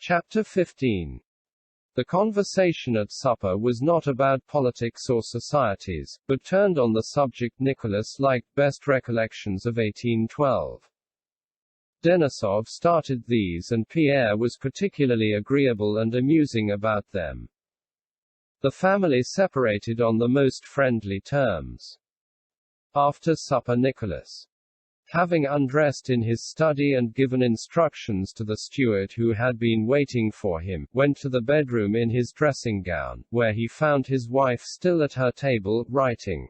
Chapter 15. The conversation at supper was not about politics or societies, but turned on the subject Nicholas liked best, recollections of 1812. Denisov started these, and Pierre was particularly agreeable and amusing about them. The family separated on the most friendly terms. After supper, Nicholas, having undressed in his study and given instructions to the steward who had been waiting for him, went to the bedroom in his dressing gown, where he found his wife still at her table, writing.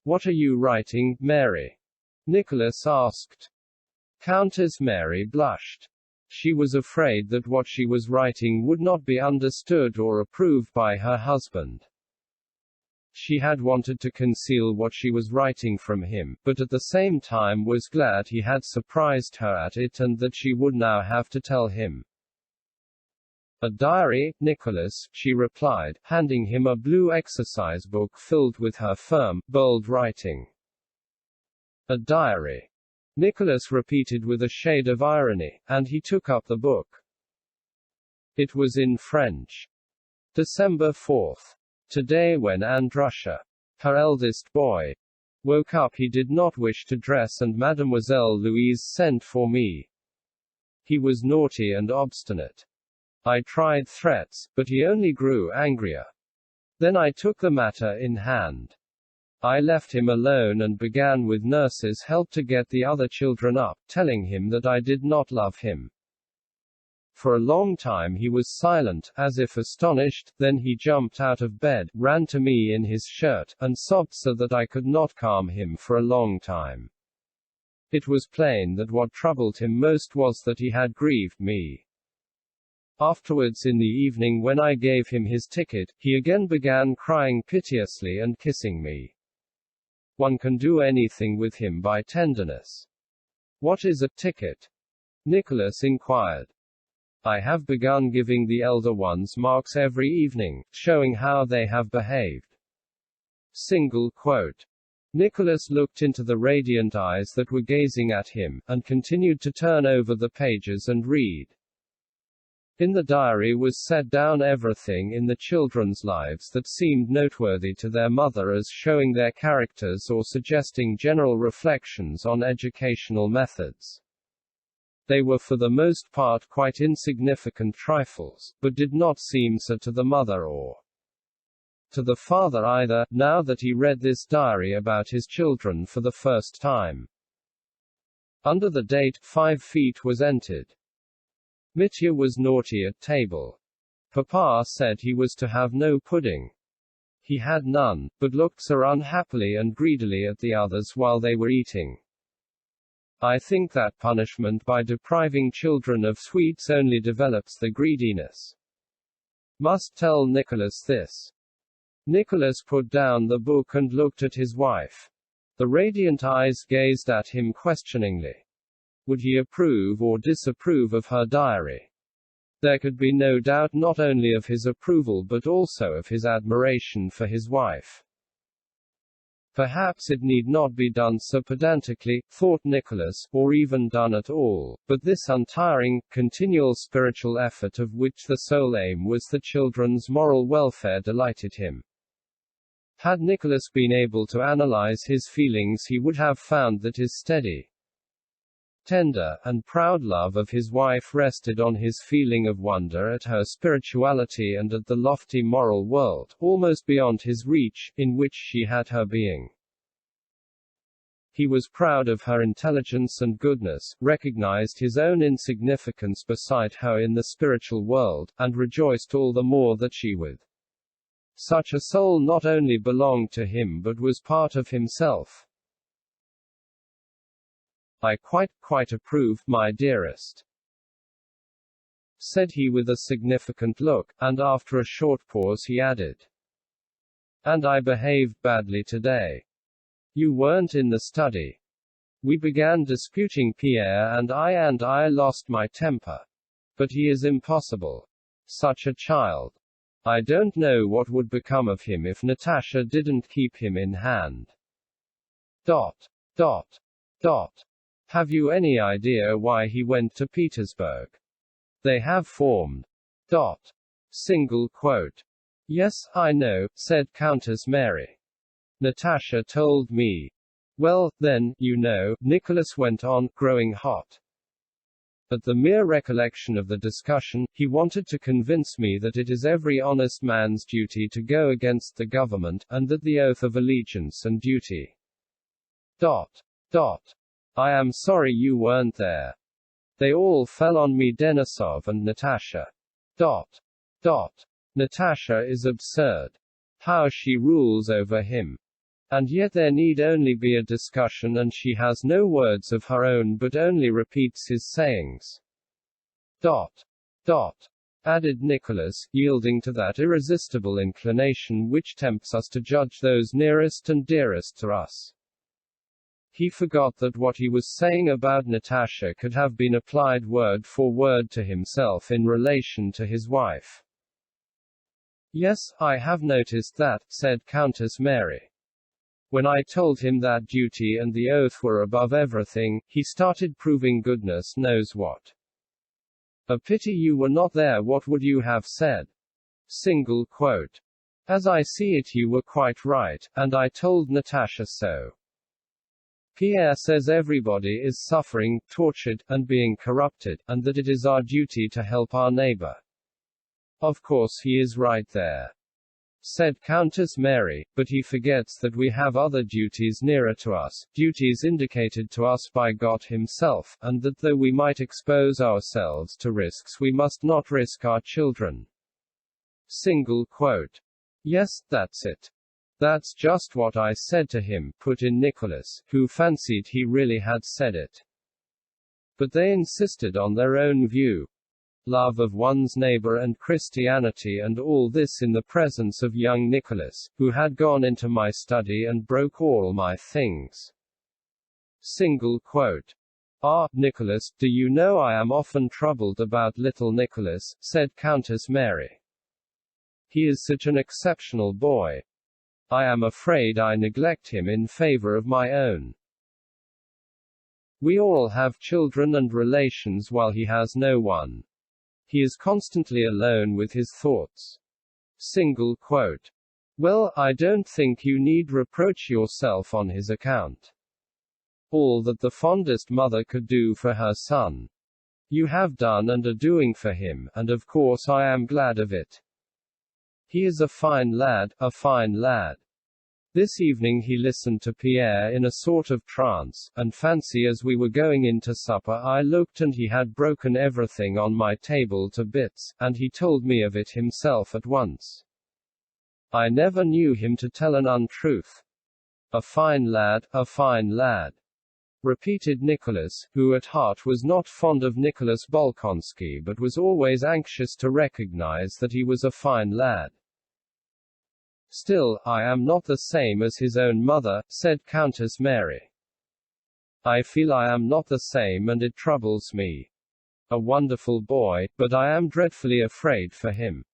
"What are you writing, Mary?" Nicholas asked. Countess Mary blushed. She was afraid that what she was writing would not be understood or approved by her husband. She had wanted to conceal what she was writing from him, but at the same time was glad he had surprised her at it and that she would now have to tell him. "A diary, Nicholas," she replied, handing him a blue exercise book filled with her firm, bold writing. "A diary," Nicholas repeated with a shade of irony, and he took up the book. It was in French. December 4th. Today, when Andrusha, her eldest boy, woke up, he did not wish to dress, and Mademoiselle Louise sent for me. He was naughty and obstinate. I tried threats, but he only grew angrier. Then I took the matter in hand. I left him alone and began with nurse's help to get the other children up, telling him that I did not love him. For a long time he was silent, as if astonished, then he jumped out of bed, ran to me in his shirt, and sobbed so that I could not calm him for a long time. It was plain that what troubled him most was that he had grieved me. Afterwards, in the evening, when I gave him his ticket, he again began crying piteously and kissing me. One can do anything with him by tenderness. "What is a ticket?" Nicholas inquired. "I have begun giving the elder ones marks every evening, showing how they have behaved." Single quote. Nicholas looked into the radiant eyes that were gazing at him, and continued to turn over the pages and read. In the diary was set down everything in the children's lives that seemed noteworthy to their mother, as showing their characters or suggesting general reflections on educational methods. They were for the most part quite insignificant trifles, but did not seem so to the mother or to the father either, now that he read this diary about his children for the first time. Under the date 5 feet was entered. Mitya was naughty at table. Papa said he was to have no pudding. He had none, but looked so unhappily and greedily at the others while they were eating. I think that punishment by depriving children of sweets only develops the greediness. Must tell Nicholas this. Nicholas put down the book and looked at his wife. The radiant eyes gazed at him questioningly. Would he approve or disapprove of her diary? There could be no doubt not only of his approval but also of his admiration for his wife. Perhaps it need not be done so pedantically, thought Nicholas, or even done at all, but this untiring, continual spiritual effort, of which the sole aim was the children's moral welfare, delighted him. Had Nicholas been able to analyze his feelings, he would have found that his steady, tender, and proud love of his wife rested on his feeling of wonder at her spirituality and at the lofty moral world, almost beyond his reach, in which she had her being. He was proud of her intelligence and goodness, recognized his own insignificance beside her in the spiritual world, and rejoiced all the more that she with such a soul not only belonged to him but was part of himself. "I quite approve, my dearest," said he with a significant look, and after a short pause he added, "And I behaved badly today. You weren't in the study. We began disputing, Pierre and I lost my temper. But he is impossible. Such a child. I don't know what would become of him if Natasha didn't keep him in hand. ... Have you any idea why he went to Petersburg? They have formed. Dot. Single quote. Yes, I know, said Countess Mary. Natasha told me. Well, then, you know, Nicholas went on, growing hot. At the mere recollection of the discussion, he wanted to convince me that it is every honest man's duty to go against the government, and that the oath of allegiance and duty. Dot. I am sorry you weren't there. They all fell on me, Denisov and Natasha. Dot. Natasha is absurd. How she rules over him. And yet there need only be a discussion and she has no words of her own but only repeats his sayings. Dot. Added Nicholas, yielding to that irresistible inclination which tempts us to judge those nearest and dearest to us. He forgot that what he was saying about Natasha could have been applied word for word to himself in relation to his wife. Yes, I have noticed that, said Countess Mary. When I told him that duty and the oath were above everything, he started proving goodness knows what. A pity you were not there. What would you have said? Single quote. As I see it, you were quite right, and I told Natasha so. Pierre says everybody is suffering, tortured, and being corrupted, and that it is our duty to help our neighbor. Of course he is right there, said Countess Mary, but he forgets that we have other duties nearer to us, duties indicated to us by God himself, and that though we might expose ourselves to risks, we must not risk our children. Single quote. Yes, that's it. That's just what I said to him, put in Nicholas, who fancied he really had said it. But they insisted on their own view. Love of one's neighbor and Christianity, and all this in the presence of young Nicholas, who had gone into my study and broke all my things. Single quote. Ah, Nicholas, do you know I am often troubled about little Nicholas, said Countess Mary. He is such an exceptional boy. I am afraid I neglect him in favor of my own. We all have children and relations while he has no one. He is constantly alone with his thoughts. Single quote. Well, I don't think you need reproach yourself on his account. All that the fondest mother could do for her son, you have done and are doing for him, and of course I am glad of it. He is a fine lad, a fine lad. This evening he listened to Pierre in a sort of trance, and fancy as we were going in to supper I looked and he had broken everything on my table to bits, and he told me of it himself at once. I never knew him to tell an untruth. A fine lad, repeated Nicholas, who at heart was not fond of Nicholas Bolkonsky but was always anxious to recognize that he was a fine lad. Still, I am not the same as his own mother, said Countess Mary. I feel I am not the same and it troubles me. A wonderful boy, but I am dreadfully afraid for him.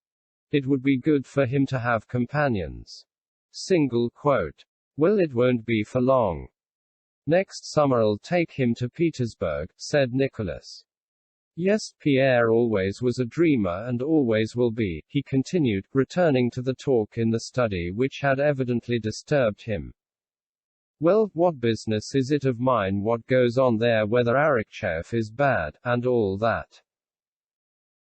It would be good for him to have companions. Single quote. Well, it won't be for long. Next summer I'll take him to Petersburg, said Nicholas. Yes, Pierre always was a dreamer and always will be, he continued, returning to the talk in the study which had evidently disturbed him. Well, what business is it of mine what goes on there, whether Arakchev is bad, and all that?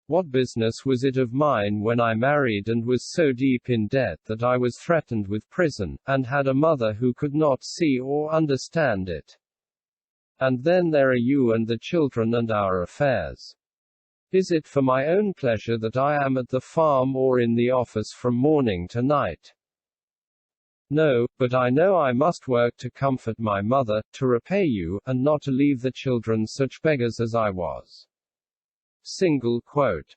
What business was it of mine when I married and was so deep in debt that I was threatened with prison, and had a mother who could not see or understand it? And then there are you and the children and our affairs. Is it for my own pleasure that I am at the farm or in the office from morning to night? No, but I know I must work to comfort my mother, to repay you, and not to leave the children such beggars as I was. Single quote.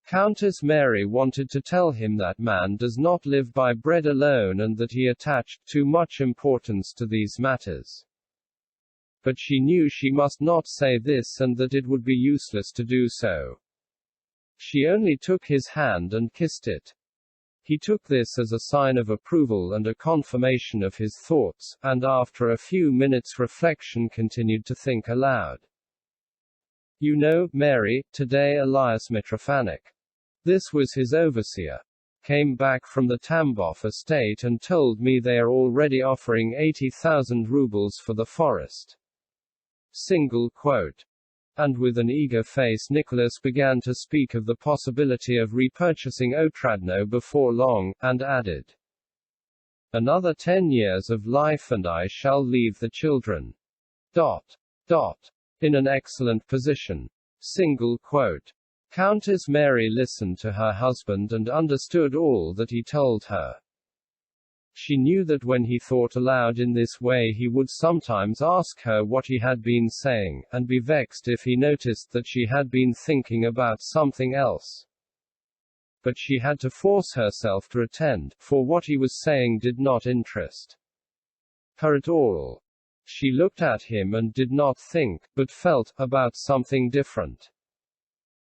Countess Mary wanted to tell him that man does not live by bread alone and that he attached too much importance to these matters. But she knew she must not say this and that it would be useless to do so. She only took his hand and kissed it. He took this as a sign of approval and a confirmation of his thoughts, and after a few minutes' reflection continued to think aloud. You know, Mary, today Elias Mitrofanic. This was his overseer. Came back from the Tambov estate and told me they are already offering 80,000 rubles for the forest. Single quote. And with an eager face Nicholas began to speak of the possibility of repurchasing Otradno before long, and added, another 10 years of life and I shall leave the children. In an excellent position. Single quote. Countess Mary listened to her husband and understood all that he told her. She knew that when he thought aloud in this way he would sometimes ask her what he had been saying, and be vexed if he noticed that she had been thinking about something else. But she had to force herself to attend, for what he was saying did not interest her at all. She looked at him and did not think, but felt, about something different.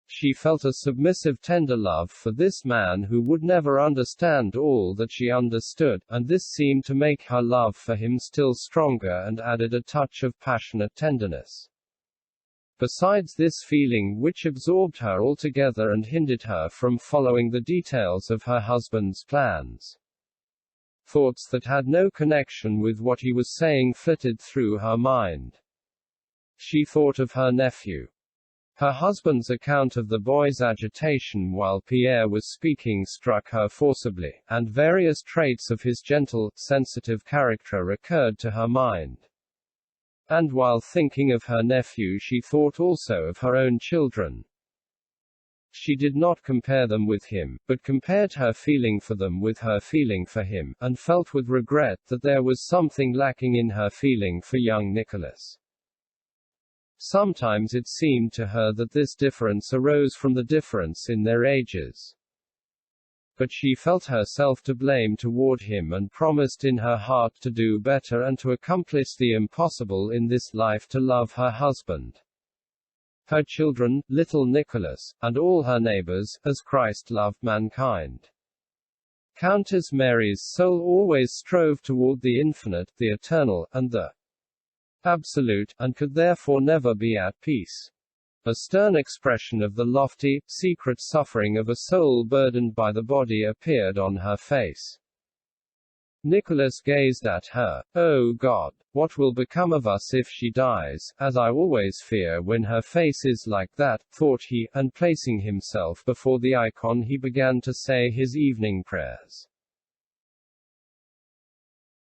She felt a submissive tender love for this man who would never understand all that she understood, and this seemed to make her love for him still stronger and added a touch of passionate tenderness. Besides this feeling which absorbed her altogether and hindered her from following the details of her husband's plans, thoughts that had no connection with what he was saying flitted through her mind. She thought of her nephew. Her husband's account of the boy's agitation while Pierre was speaking struck her forcibly, and various traits of his gentle, sensitive character recurred to her mind. And while thinking of her nephew she thought also of her own children. She did not compare them with him, but compared her feeling for them with her feeling for him, and felt with regret that there was something lacking in her feeling for young Nicholas. Sometimes it seemed to her that this difference arose from the difference in their ages. But she felt herself to blame toward him and promised in her heart to do better and to accomplish the impossible in this life, to love her husband, her children, little Nicholas, and all her neighbors, as Christ loved mankind. Countess Mary's soul always strove toward the infinite, the eternal, and the absolute, and could therefore never be at peace. A stern expression of the lofty, secret suffering of a soul burdened by the body appeared on her face. Nicholas gazed at her. Oh God, what will become of us if she dies, as I always fear when her face is like that, thought he, and placing himself before the icon he began to say his evening prayers.